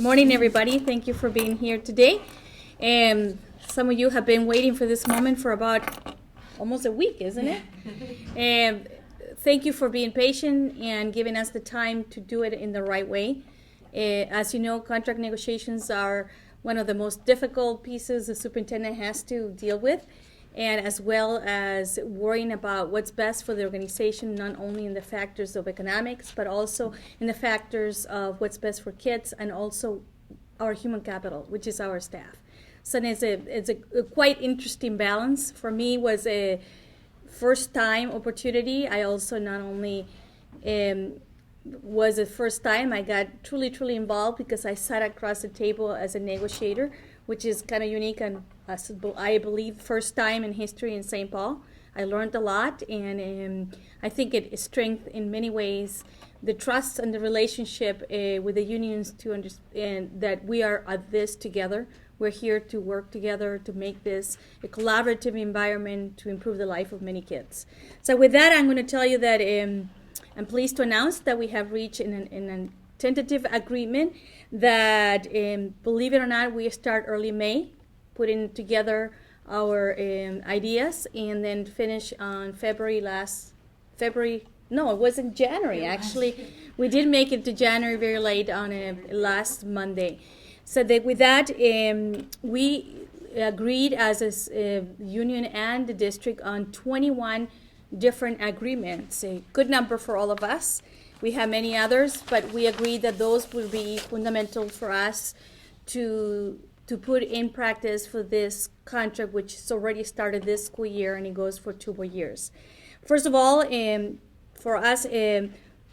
morning, everybody. Thank you for being here today. Some of you have been waiting for this moment for about almost a week, isn't it? Thank you for being patient and giving us the time to do it in the right way. As you know, contract negotiations are one of the most difficult pieces the superintendent has to deal with, and as well as worrying about what's best for the organization, not only in the factors of economics, but also in the factors of what's best for kids and also our human capital, which is our staff. So it's a quite interesting balance. For me, was a first time opportunity. I also not only was the first time I got truly involved because I sat across the table as a negotiator, which is kind of unique and I believe first time in history in St. Paul. I learned a lot, and I think it strengthened in many ways the trust and the relationship with the unions to understand that we are at this together. We're here to work together to make this a collaborative environment to improve the life of many kids. So with that, I'm going to tell you that I'm pleased to announce that we have reached in a tentative agreement that, believe it or not, we start early May, putting together our ideas, and then finish on February. No, it was in January, actually. We did make it to January very late on last Monday. So that with that, we agreed as a union and the district on 21 different agreements, a good number for all of us. We have many others, but we agreed that those will be fundamental for us to put in practice for this contract, which has already started this school year and it goes for 2 more years. First of all, for us,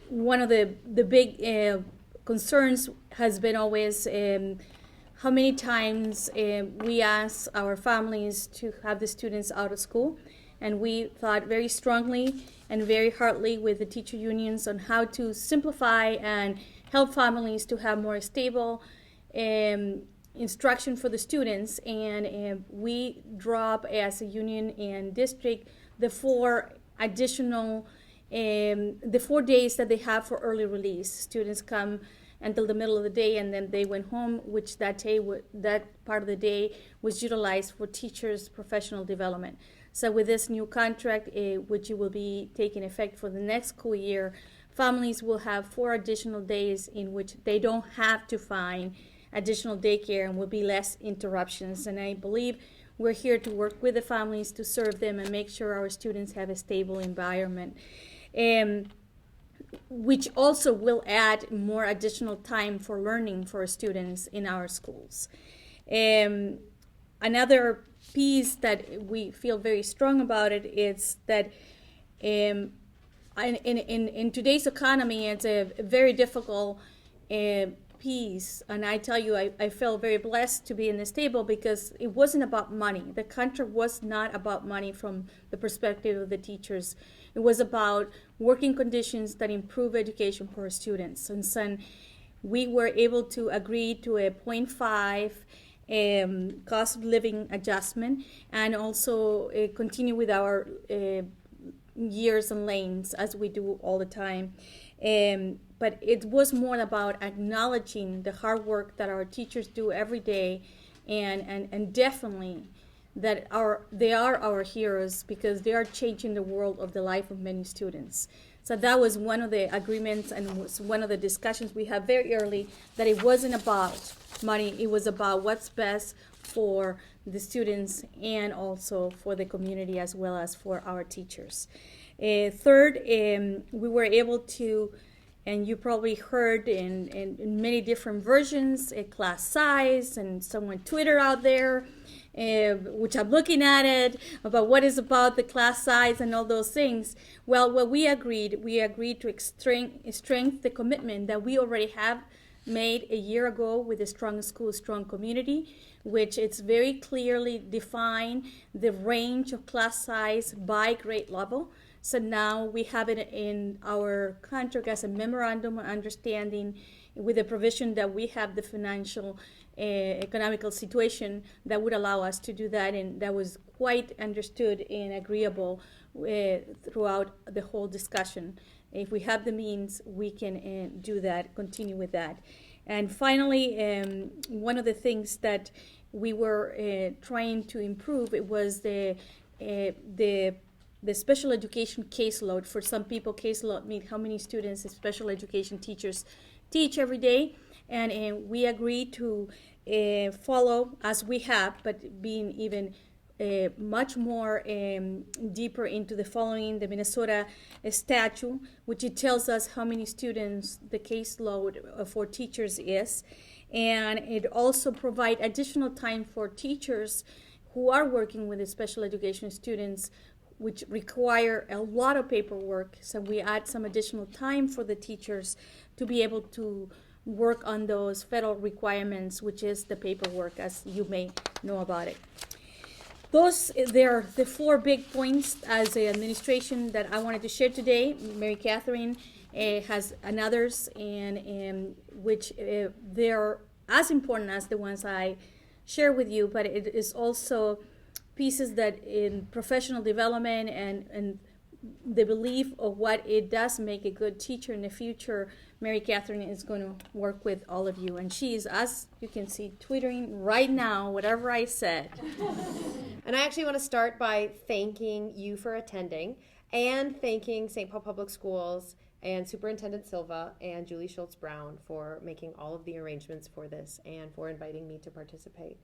one of the big concerns has been always how many times we ask our families to have the students out of school. And we thought very strongly and very heartily with the teacher unions on how to simplify and help families to have more stable instruction for the students. And we drop as a union and district the 4 additional, the 4 days that they have for early release. Students come until the middle of the day and then they went home, which that part of the day was utilized for teachers' professional development. So with this new contract, which will be taking effect for the next school year, families will have 4 additional days in which they don't have to find additional daycare and will be less interruptions. And I believe we're here to work with the families to serve them and make sure our students have a stable environment, which also will add more additional time for learning for students in our schools. Another piece that we feel very strong about it is that in today's economy, it's a very difficult piece. And I tell you, I felt very blessed to be in this table because it wasn't about money. The contract was not about money from the perspective of the teachers. It was about working conditions that improve education for our students. And so we were able to agree to a 0.5 cost of living adjustment, and also continue with our years and lanes as we do all the time. But it was more about acknowledging the hard work that our teachers do every day, and definitely that they are our heroes because they are changing the world of the life of many students. So that was one of the agreements and was one of the discussions we had very early, that it wasn't about money, it was about what's best for the students and also for the community as well as for our teachers. Third, we were able to, and you probably heard in many different versions, a class size, and someone Twitter out there, which I'm looking at it, about what is about the class size and all those things. Well, what we agreed to strengthen the commitment that we already have made a year ago with a strong school, strong community, which it's very clearly defined the range of class size by grade level. So now we have it in our contract as a memorandum of understanding with the provision that we have the financial economical situation that would allow us to do that, and that was quite understood and agreeable throughout the whole discussion. If we have the means, we can do that, continue with that. And finally, one of the things that we were trying to improve, it was the special education caseload. For some people, caseload means how many students the special education teachers teach every day. And we agreed to follow, as we have, but being even much more deeper into the following the Minnesota statute, which it tells us how many students the caseload for teachers is. And it also provides additional time for teachers who are working with the special education students, which require a lot of paperwork. So we add some additional time for the teachers to be able to work on those federal requirements, which is the paperwork, as you may know about it. There are the 4 big points as the administration that I wanted to share today. Mary Cathryn has others, and which they're as important as the ones I share with you, but it is also pieces that in professional development and the belief of what it does make a good teacher in the future. Mary Cathryn is going to work with all of you, and she is, as you can see, twittering right now whatever I said. And I actually want to start by thanking you for attending and thanking St. Paul Public Schools and Superintendent Silva and Julie Schultz-Brown for making all of the arrangements for this and for inviting me to participate.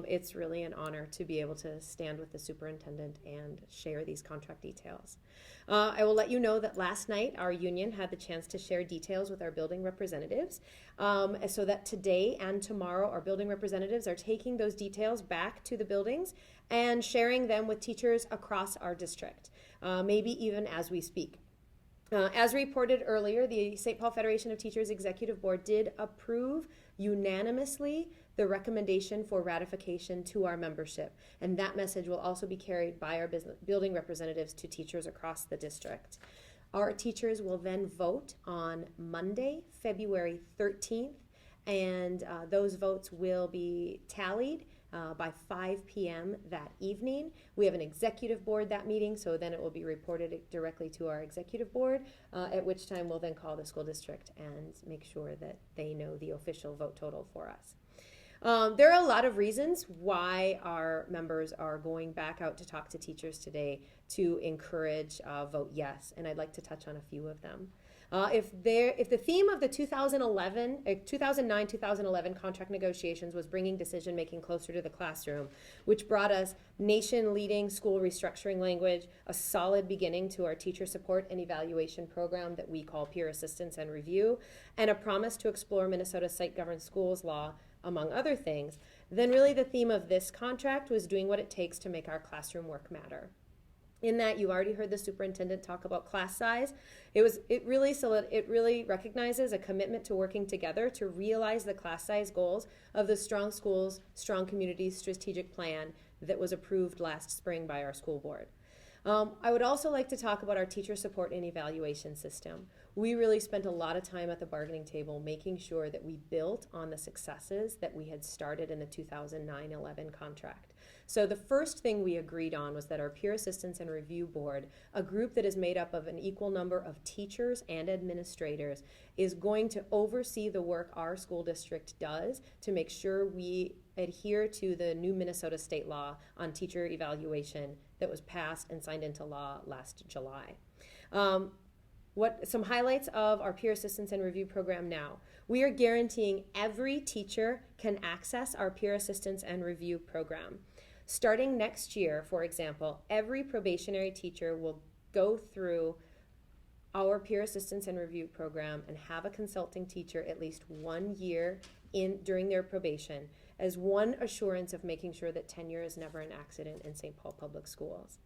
It's really an honor to be able to stand with the superintendent and share these contract details. I will let you know that last night our union had the chance to share details with our building representatives, so that today and tomorrow our building representatives are taking those details back to the buildings and sharing them with teachers across our district, maybe even as we speak. As reported earlier, the St. Paul Federation of Teachers Executive Board did approve unanimously the recommendation for ratification to our membership, and that message will also be carried by our building representatives to teachers across the district. Our teachers will then vote on Monday, February 13th, and those votes will be tallied by 5 p.m. that evening. We have an executive board that meeting, so then it will be reported directly to our executive board, at which time we'll then call the school district and make sure that they know the official vote total for us. There are a lot of reasons why our members are going back out to talk to teachers today to encourage vote yes, and I'd like to touch on a few of them. If the theme of the 2009-2011 contract negotiations was bringing decision-making closer to the classroom, which brought us nation-leading school restructuring language, a solid beginning to our teacher support and evaluation program that we call peer assistance and review, and a promise to explore Minnesota's site-governed schools law, among other things, then really the theme of this contract was doing what it takes to make our classroom work matter. In that, you already heard the superintendent talk about class size. It really recognizes a commitment to working together to realize the class size goals of the Strong Schools, Strong Communities strategic plan that was approved last spring by our school board. I would also like to talk about our teacher support and evaluation system. We really spent a lot of time at the bargaining table making sure that we built on the successes that we had started in the 2009-11 contract. So the first thing we agreed on was that our peer assistance and review board, a group that is made up of an equal number of teachers and administrators, is going to oversee the work our school district does to make sure we adhere to the new Minnesota state law on teacher evaluation that was passed and signed into law last July. Some highlights of our peer assistance and review program now. We are guaranteeing every teacher can access our peer assistance and review program. Starting next year, for example, every probationary teacher will go through our peer assistance and review program and have a consulting teacher at least 1 year during their probation as one assurance of making sure that tenure is never an accident in St. Paul Public Schools.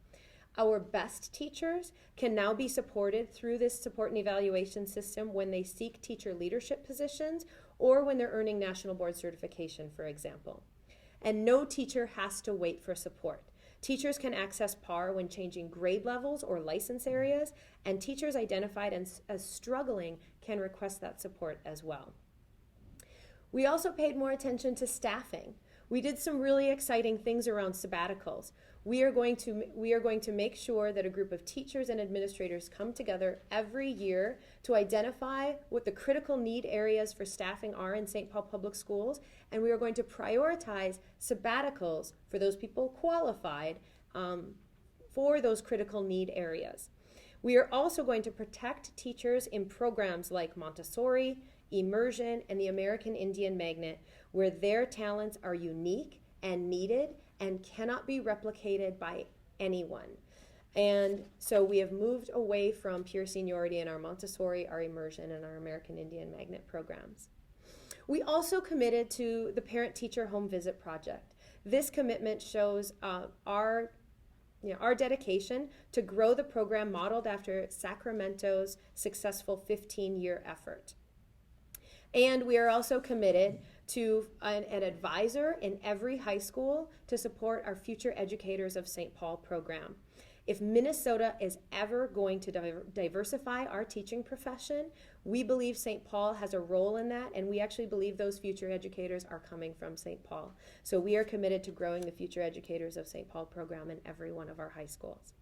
Our best teachers can now be supported through this support and evaluation system when they seek teacher leadership positions or when they're earning national board certification, for example. And no teacher has to wait for support. Teachers can access PAR when changing grade levels or license areas, and teachers identified as struggling can request that support as well. We also paid more attention to staffing. We did some really exciting things around sabbaticals. We are going to make sure that a group of teachers and administrators come together every year to identify what the critical need areas for staffing are in St. Paul Public Schools, and we are going to prioritize sabbaticals for those people qualified for those critical need areas. We are also going to protect teachers in programs like Montessori, Immersion, and the American Indian Magnet, where their talents are unique and needed and cannot be replicated by anyone. And so we have moved away from pure seniority in our Montessori, our Immersion, and our American Indian Magnet programs. We also committed to the Parent-Teacher Home Visit Project. This commitment shows our dedication to grow the program modeled after Sacramento's successful 15-year effort. And we are also committed to an advisor in every high school to support our Future Educators of St. Paul program. If Minnesota is ever going to diversify our teaching profession, we believe St. Paul has a role in that, and we actually believe those future educators are coming from St. Paul. So we are committed to growing the Future Educators of St. Paul program in every one of our high schools.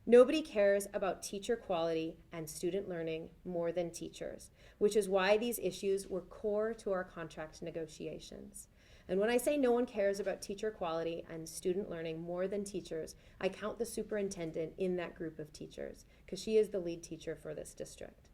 Nobody cares about teacher quality and student learning more than teachers, which is why these issues were core to our contract negotiations. And when I say no one cares about teacher quality and student learning more than teachers, I count the superintendent in that group of teachers, because she is the lead teacher for this district.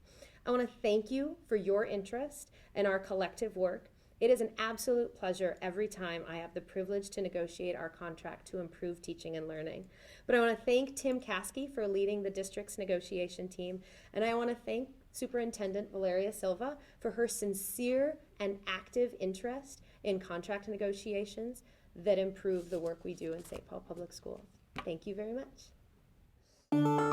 I want to thank you for your interest in our collective work. It is an absolute pleasure every time I have the privilege to negotiate our contract to improve teaching and learning. But I want to thank Tim Caskey for leading the district's negotiation team, and I want to thank Superintendent Valeria Silva for her sincere and active interest in contract negotiations that improve the work we do in St. Paul Public Schools. Thank you very much.